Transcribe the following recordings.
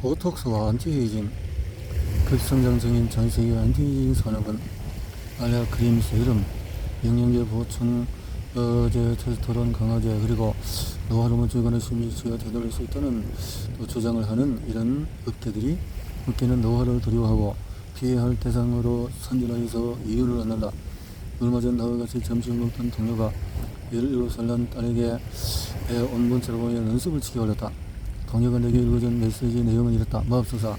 보톡스와 안티에이징 급성장적인 전세계 안티에이징 산업은 알약, 크림, 세럼, 영양제 보충, 테스토스테론 강화제, 그리고 노화를 주거나 심리치가 되돌릴 수 있다는 또 주장을 하는 이런 업계는 노화를 두려워하고 피해야 할 대상으로 선진화해서 이유를 얻는다. 얼마 전 나와 같이 점심을 먹던 동료가 17살 난 딸에게 온문자로 보여 눈썹을 치게 올렸다. 동료가 내게 읽어준 메시지 내용은 이렇다. 마법소사,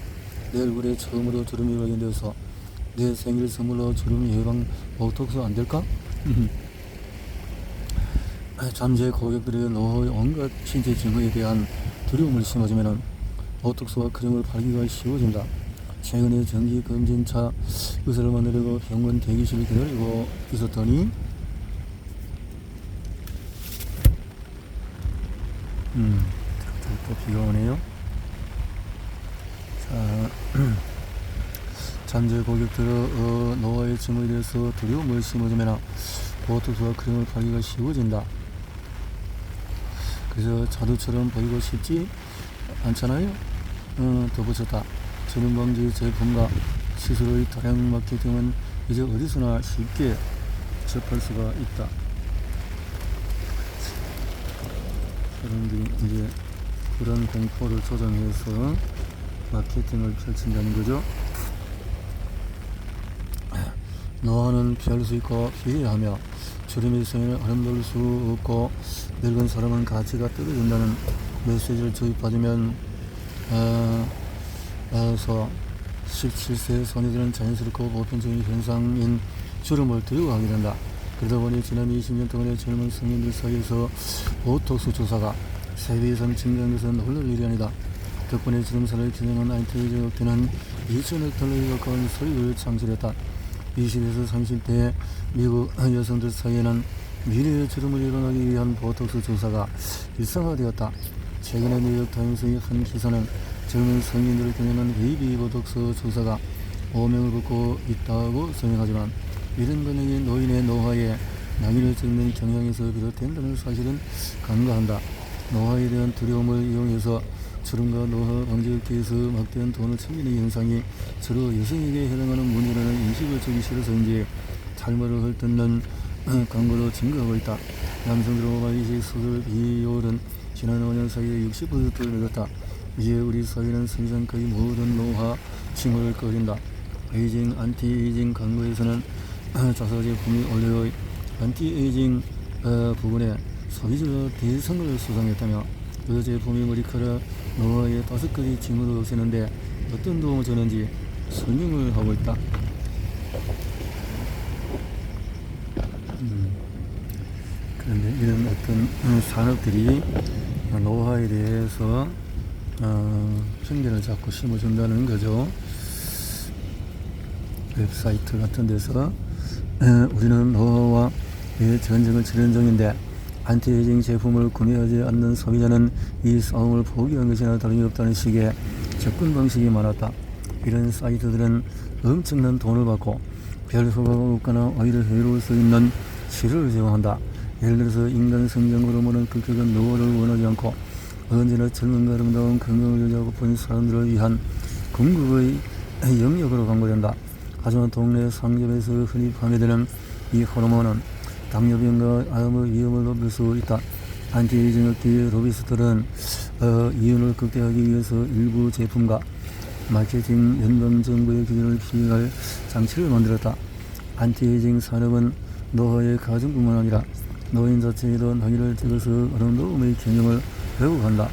내 얼굴에 처음으로 주름이 발견되어서 내 생일 선물로 주름 예방 보톡스 안 될까? 잠재 고객들의 노화의 온갖 신체 증후에 대한 두려움을 심어주면 보톡스와 크림을 바르기가 쉬워진다. 최근에 정기검진차 의사를 만나려고 병원 대기실을 기다리고 있었더니 또 비가 오네요. 자, 잠재 고객들의 노화의 증후에 대해서 두려움을 심어주면 보톡스와 크림을 바르기가 쉬워진다. 그래서 자두처럼 보이고 싶지 않잖아요. 덧붙였다. 주름 방지 제품과 시술의 다량 마케팅은 이제 어디서나 쉽게 접할 수가 있다. 사람들이 이제 그런 공포를 조장해서 마케팅을 펼친다는 거죠. 노화는 피할 수 있고 피해야 하며 주름이 있으면 아름다울 수 없고 늙은 사람은 가치가 떨어진다는 메시지를 주입받으면 17세 소녀들은 자연스럽고 보편적인 현상인 주름을 두려워하게 된다. 그러다 보니 지난 20년 동안의 젊은 성인들 사이에서 보톡스 조사가 3배 이상 증가한 것은 놀랄 일이 아니다. 덕분에 주름살을 겨냥한 안티에이징 업계는 2천억 달러에 가까운 수익을 창출했다. 20에서 30대 미국 여성들 사이에는 미래의 주름을 예방하기 위한 보톡스 조사가 일상화되었다. 최근에 뉴욕타임스의 한 기사는 젊은 성인들을 겨냥한 베이비 보톡스 조사가 오명을 받고 있다고 설명하지만 이런 반응이 노인의 노화에 낙인을 찍는 경향에서 비롯된다는 사실은 간과한다. 노화에 대한 두려움을 이용해서 주름과 노화 방지 업계에서 막대한 돈을 챙기는 현상이 주로 여성에게 해당하는 문제라는 인식을 주기 싫어서인지 탈모를 헐뜯는 광고로 증가하고 있다. 남성들 노화 이식 수술 비율은 지난 5년 사이에 60%를 늘었다. 이제 우리 사회는 사실상 거의 모든 노화 징후를 꺼린다. 에이징, 안티에이징 광고에서는 자사 제품이 올해의 안티에이징 부분에 소비자 대상을 수상했다며 그 제품이 머리카락 노화의 5가지 징후를 없애는데 어떤 도움을 주는지 설명을 하고 있다. 그런데 이런 어떤 산업들이 노화에 대해서 편견을 자꾸 심어준다는 거죠. 웹사이트 같은 데서 우리는 노화와 전쟁을 치르는 중인데 안티에이징 제품을 구매하지 않는 소비자는 이 싸움을 포기한 것이나 다름이 없다는 식의 접근 방식이 많았다. 이런 사이트들은 엄청난 돈을 받고 별 효과가 없거나 오히려 해로울 수 있는 치료를 제공한다. 예를 들어서 인간 성장 호르몬은 극격한 노화를 원하지 않고 언제나 젊음과 아름다운 건강을 유지하고픈 사람들을 위한 궁극의 영역으로 광고된다. 하지만 동네 상점에서 흔히 판매되는 이 호르몬은 당뇨병과 암의 위험을 높일 수 있다. 안티에이징 업계의 로비스트들은 이윤을 극대화하기 위해서 일부 제품과 마케팅 연방정부의 규제를 피할 장치를 만들었다. 안티에이징 산업은 노화의 가정뿐만 아니라 노인 자체에도 나이를 찍어서 아름다움의 개념을 왜곡한다.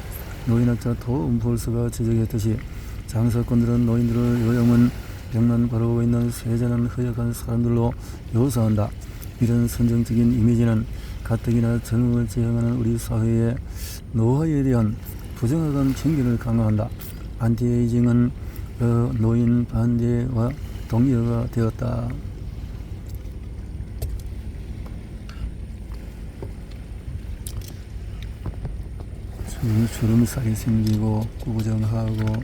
노인학자 톰 볼스가 지적했듯이 장사꾼들은 노인들을 요양은 병만 바라보고 있는 세잔한 허약한 사람들로 묘사한다. 이런 선정적인 이미지는 가뜩이나 젊음을 지향하는 우리 사회의 노화에 대한 부정확한 편견을 강화한다. 안티에이징은 노인 반대와 동의어가 되었다. 주름살이 생기고 구부정하고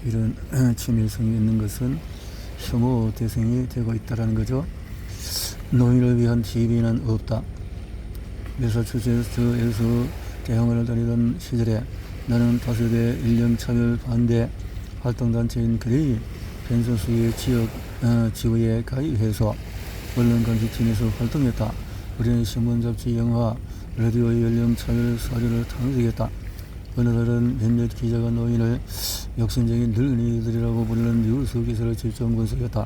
이런 치매성이 있는 것은 혐오 대상이 되고 있다는 거죠. 노인을 위한 TV는 없다. 매사추세츠에서 대학원을 다니던 시절에 나는 다수의 인종차별 반대 활동단체인 그레이 펜서스의 지구에 가입해서 언론감시팀에서 활동했다. 우리는 신문, 잡지, 영화, 라디오의 연령차별 사료를 탐색했다. 어느 날은 몇몇 기자가 노인을 욕심쟁이 늙은이들이라고 부르는 뉴스 기사를 직접 분석했다.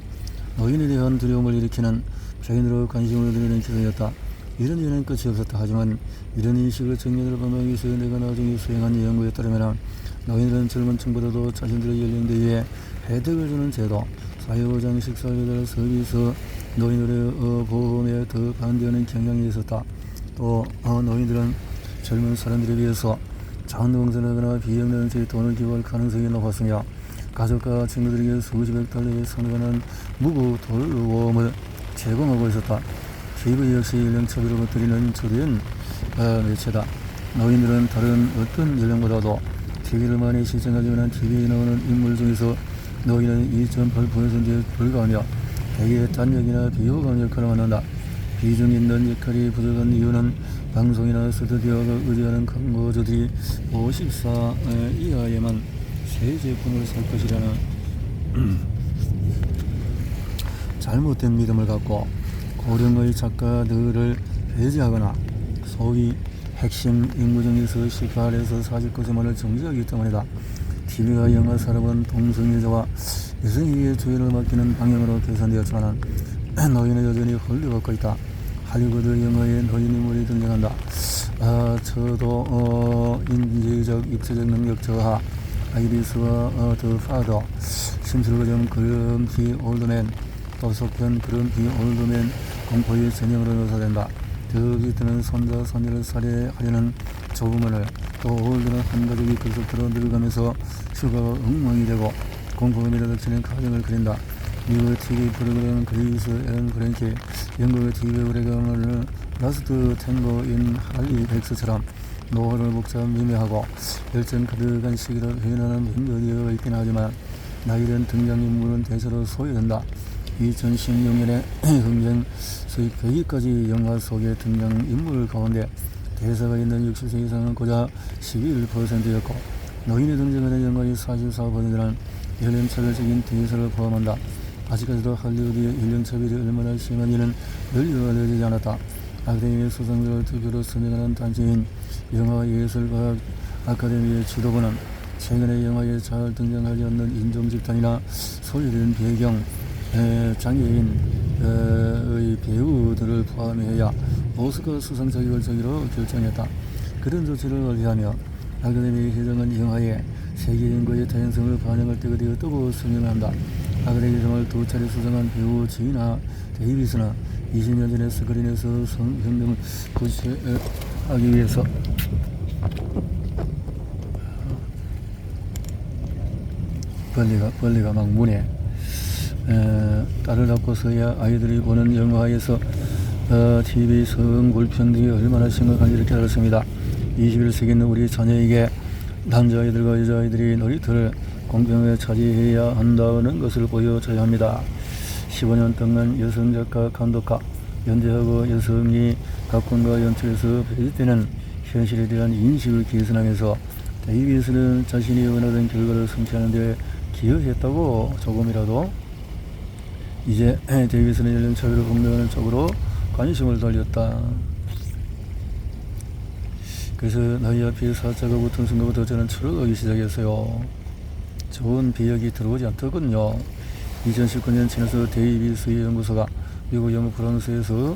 노인에 대한 두려움을 일으키는 표현으로 관심을 드리는 기사였다. 이런 일은 끝이 없었다. 하지만 이런 인식을 정면으로 반박하기 위해서 내가 나중에 수행한 연구에 따르면 노인들은 젊은 층보다도 자신들의 연령대에 혜택을 주는 제도, 사회보장, 식사배달 서비스, 노인들의 보험에 더 반대하는 경향이 있었다. 또 노인들은 젊은 사람들에 비해서 자원봉사하거나 비영리단체에 돈을 기부할 가능성이 높았으며 가족과 친구들에게 수십억 달러에 상당한 무고 돌보험을 제공하고 있었다. TV 역시 연령차별을 퍼뜨리는 주된 매체다. 노인들은 다른 어떤 연령보다도 TV를 많이 시청하지만 TV에 나오는 인물 중에서 노인은 2.8%에 불과하며 대개 단역이나 비호감 역할을 맡는다. 비중 있는 역할이 부족한 이유는 방송이나 스튜디오가 의지하는 광고주들이 54 이하에만 새 제품을 살 것이라는 잘못된 믿음을 갖고 고령의 작가들을 배제하거나 소위 핵심 인물 중에서 18에서 49세만을 정지하기 때문이다. TV가 영화 산업은 동성애자와 여성에게 주연을 맡기는 방향으로 개선되었지만 노인은 여전히 홀려받고 있다. 할리우드 영화에 노인 인물이 등장한다. 저도 인지적, 육체적 능력 저하, 아이리스와 더 파더, 심술거점 그럼피 올드맨, 또 속편 그럼피 올드맨 공포의 전형으로 묘사된다. 더 비트는 손자, 손녀를 살해하려는 조부모를, 또 올드는 한 가족이 급속도로 늙어가면서 휴가가 엉망이 되고 공포감이라 닥치는 가정을 그린다. 미국 TV 프로그램 그리스 앤 프랭키, 영국의 TV 오레가는 라스트 탱고 인 할리 백스처럼 노화를 복잡 미묘하고 열정 가득한 시기를 표현하는 몇몇 예가 있긴 하지만 나이든 등장인물은 대체로 소외된다. 2016년에 흥행 수익 100위까지 영화 속의 등장인물 가운데 대사가 있는 60세 이상은 고작 11%였고 노인이 등장하는 영화의 44%는 연령차별적인 대사를 포함한다. 아직까지도 할리우드의 연령차별이 얼마나 심한지는 널리 알려지지 않았다. 아카데미의 수상자를 투표로 선정하는 단체인 영화예술과학 아카데미의 지도부는 최근에 영화에 잘 등장하지 않는 인종 집단이나 소외된 배경 장애인의 배우들을 포함해야 오스카 수상 자격을 주기로 결정했다. 그런 조치를 원리하며 아카데미 회장은 영화에 세계 인구의 다양성을 반영할 때가 되었다고 설명한다. 아카데미상을 2차례 수상한 배우 지나 데이비스는 20년 전에 스크린에서 성혁명을 구체하기 위해서 벌레가 막 문에 딸을 낳고서야 아이들이 보는 영화에서 TV 성불평등이 얼마나 심각한지를 깨달았습니다. 21세기는 우리 자녀에게 남자아이들과 여자아이들이 놀이터를 공평하게 차지해야 한다는 것을 보여줘야 합니다. 15년 동안 여성 작가, 감독가, 연재하고 여성이 각본과 연출에서 배제되는 현실에 대한 인식을 개선하면서 데이비스는 자신이 원하던 결과를 성취하는 데 기여했다고 조금이라도 이제 데이비스는 연령차별을 공명하는 쪽으로 관심을 돌렸다. 그래서 나이 앞에 사자가 붙은 순간부터 저는 추락하기 시작했어요. 좋은 비역이 들어오지 않더군요. 2019년 지나서 데이비스의 연구소가 미국, 영국, 프랑스에서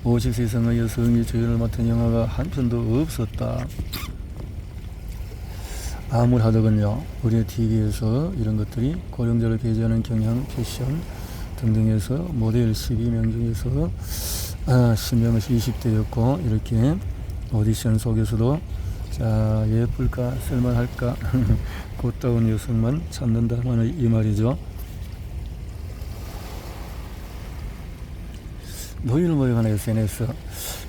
50세 이상의 여성이 주연을 맡은 영화가 한 편도 없었다. 암울하더군요. 우리의 TV에서 이런 것들이 고령자를 배제하는 경향, 패션 등등에서 모델 12명 중에서 10명은 20대였고 이렇게 오디션 속에서도 자 예쁠까 쓸만할까 곧다운 여성만 찾는다는 이 말이죠. 노인을 모욕하는 SNS,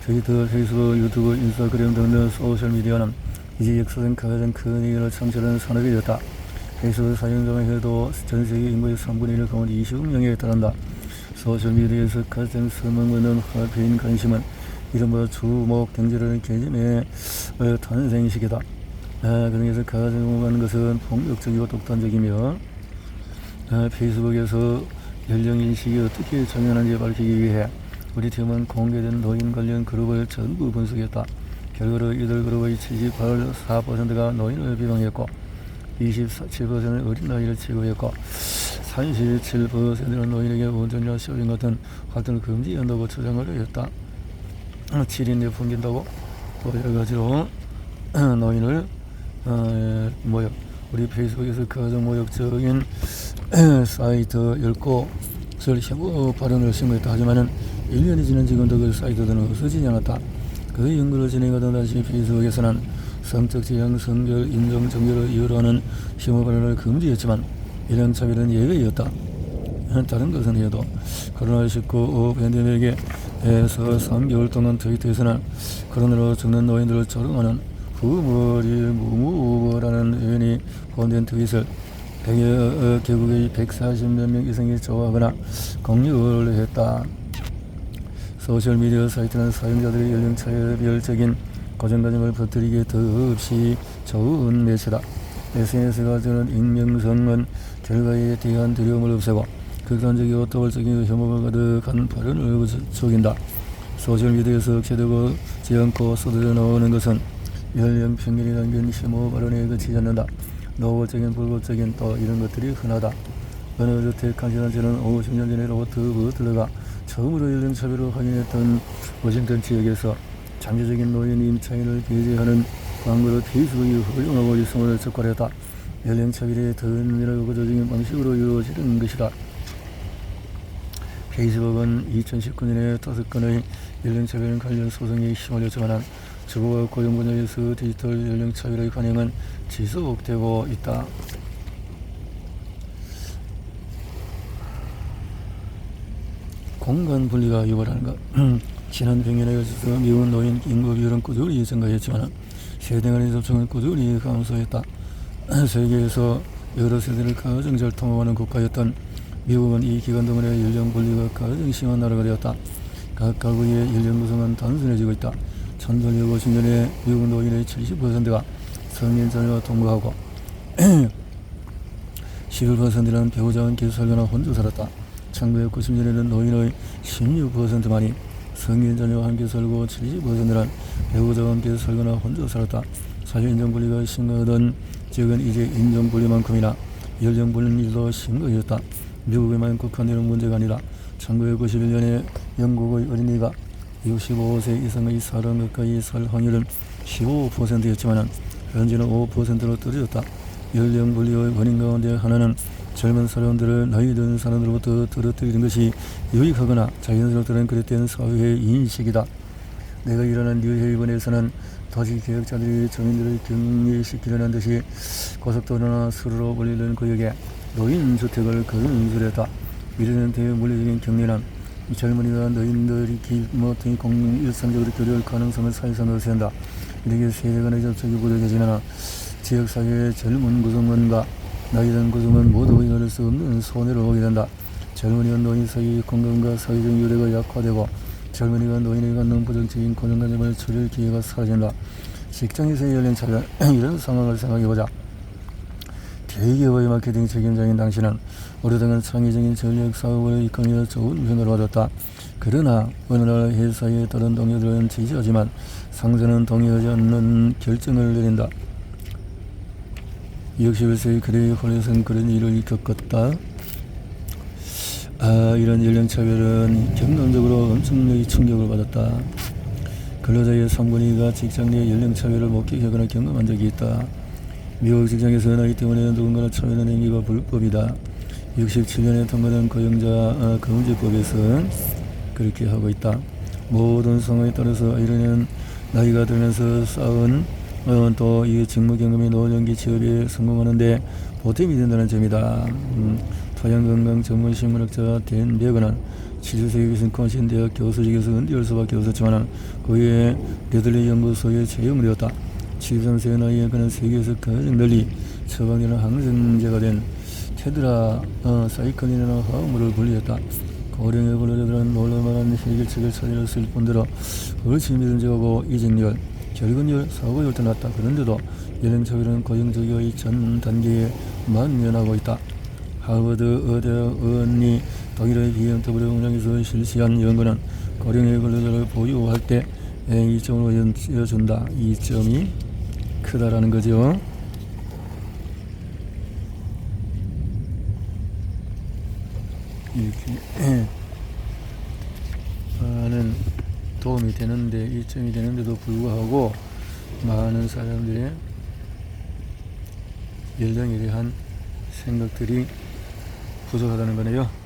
트위터, 페이스북, 유튜브, 인스타그램 등등 소셜미디어는 이제 역사상 가장 큰 의미를 창출하는 산업이 되었다. 페이스북 사용자만 해도 전세계 인구의 3분의 1 가운데 20억 명에 달한다. 소셜미디어에서 가장 서먹는 화폐인 관심은 이른바 주목 경제라는 개념의 탄생시기다. 그중에서 가장 궁금한 것은 폭력적이고 독단적이며 페이스북에서 연령인식이 어떻게 정연한지 밝히기 위해 우리 팀은 공개된 노인 관련 그룹을 전부 분석했다. 결과로 이들 그룹의 74%가 노인을 비방했고 27%는 어린 나이를 취급했고 37%는 노인에게 운전이나 쇼핑 같은 활동을 금지한다고 주장을 했다. 7인에 풍긴다고 여러 가지로 노인을 우리 페이스북에서 가장 모욕적인 사이트 10곳을 혐오 발언을 신고했다. 하지만은 1년이 지난 지금도 그 사이트들은 없어지지 않았다. 그 연구를 진행하던 당시 페이스북에서는 성적 지향, 성별, 인종, 종교를 이유로 하는 혐오 발언을 금지했지만 연령차별은 예외였다. 다른 것은 해도 코로나19 팬데믹에서 3개월 동안 트위터에서는 코로나로 죽는 노인들을 조롱하는 후머리 무무라는 의원이 본된 트윗을 개국의 140몇 명 이상이 좋아하거나 공유를 했다. 소셜미디어 사이트는 사용자들의 연령차별적인 고정관념을 퍼뜨리기에 더없이 좋은 매체다. SNS가 주는 익명성은 결과에 대한 두려움을 없애고 극단적이고 도발적인 혐오가 가득한 발언을 속인다. 소셜미디어에서 억제되지 않고 쏟아져 나오는 것은 연령 평균이 담긴 혐오 발언에 그치지 않는다. 노골적인 불법적인 또 이런 것들이 흔하다. 어느 주택 한시단체는 50년 전에로부터 들어가 처음으로 연령차별을 확인했던 워싱턴 지역에서 잠재적인 노인 임차인을 배제하는 광고를 페이스북이 허용하고 일성을 적발했다. 연령차별이 더 은밀하고 구조적인 방식으로 이루어지는 것이다. 페이스북은 2019년에 5건의 연령차별 관련 소송에 휘말렸지만 주거와 고용 분야에서 디지털 연령차별의 관행은 지속되고 있다. 공간 분리가 유발하는 것. 지난 100년에 걸쳐서 미국 노인 인구 비율은 꾸준히 증가했지만 세대 간의 접촉은 꾸준히 감소했다. 세계에서 여러 세대를 가장 잘 통합하는 국가였던 미국은 이 기간 동안에 연령 분리가 가장 심한 나라가 되었다. 각 가구의 연령 구성은 단순해지고 있다. 1950년에 미국 노인의 70%가 성인 자녀와 동거하고 11%는 배우자와 함께 살거나 혼자 살았다. 1990년에는 노인의 16%만이 성인 자녀와 함께 살고 70%는 배우자와 함께 살거나 혼자 살았다. 사실 인종분리가 심각하던 지역은 이제 인종분리만큼이나 연령분리도 심각해졌다. 미국에만 국한되는 문제가 아니라 1991년에 영국의 어린이가 65세 이상의 사람 가까이 살 확률은 15%였지만 현재는 5%로 떨어졌다. 연령분리의 원인 가운데 하나는 젊은 사람들을 나이 든 사람들로부터 떨어뜨리는 것이 유익하거나 자연스럽다는 그릇된 사회의 인식이다. 내가 일하는 뉴헤이븐에서는 도시개혁자들이 주민들을 격리시키려는 듯이 고속도로나 수로로 몰리는 구역에 노인주택을 건설했다. 이러한 대물리적인 격리는 젊은이와 노인들이 등이 일상적으로 교류할 가능성을 사실상 없앤다. 이렇게 세대 간의 접촉이 부족해지면 지역사회의 젊은 구성원과 나이든 구성원 모두 이겨낼 수 없는 손해를 보게 된다. 젊은이와 노인 사이의 건강과 사회적 유대가 약화되고 젊은이가 노인에 갖는 부정적인 고정관념을 줄일 기회가 사라진다. 직장에서의 연령차별 이런 상황을 생각해보자. 대기업의 마케팅 책임자인 당신은 오래동안 창의적인 전략 사업을 이끌며 좋은 평을 받았다. 그러나 어느 날 회사에 다른 동료들은 지지하지만 상사는 동의하지 않는 결정을 내린다. 61세의 그레이 홀에서는 그런 일을 겪었다. 이런 연령차별은 경험적으로 엄청나게 충격을 받았다. 근로자의 3분의 2가 직장 내 연령차별을 목격하거나 경험한 적이 있다. 미국 직장에서 나이 때문에 누군가를 차별하는 행위가 불법이다. 67년에 통과된 고용자 금지법에서 그렇게 하고 있다. 모든 상황에 따라서 이르는 나이가 들면서 쌓은 또 이 직무 경험이 노년기 취업에 성공하는데 보탬이 된다는 점이다. 토양건강 전문 식물학자 댄 베거는 70세기 위스콘신 대학 교수직에서 은퇴할 수밖에 없었지만 그의 레들리 연구소에 채용을 되었다. 73세 나이에 그는 세계에서 가장 널리 처방되는 항생제가 된 테드라 사이클린이라는 화학물을 분리했다. 고령의 근로자들은 놀랄만한 해결책을 찾으려 쓸 뿐더러 훨씬 믿음직하고 이직률 결근율, 사고율도 낮다. 그런데도 연령차별은 고정적의 전 단계에 만연하고 있다. 하버드 의대원이 독일의 BMW 공장에서 실시한 연구는 고령의 근로자를 보유할 때 이점으로 이어준다. 이점이 크다라는 거죠. 이렇게 많은 도움이 되는데, 이점이 되는데도 불구하고 많은 사람들의 연령에 대한 생각들이 부족하다는 거네요.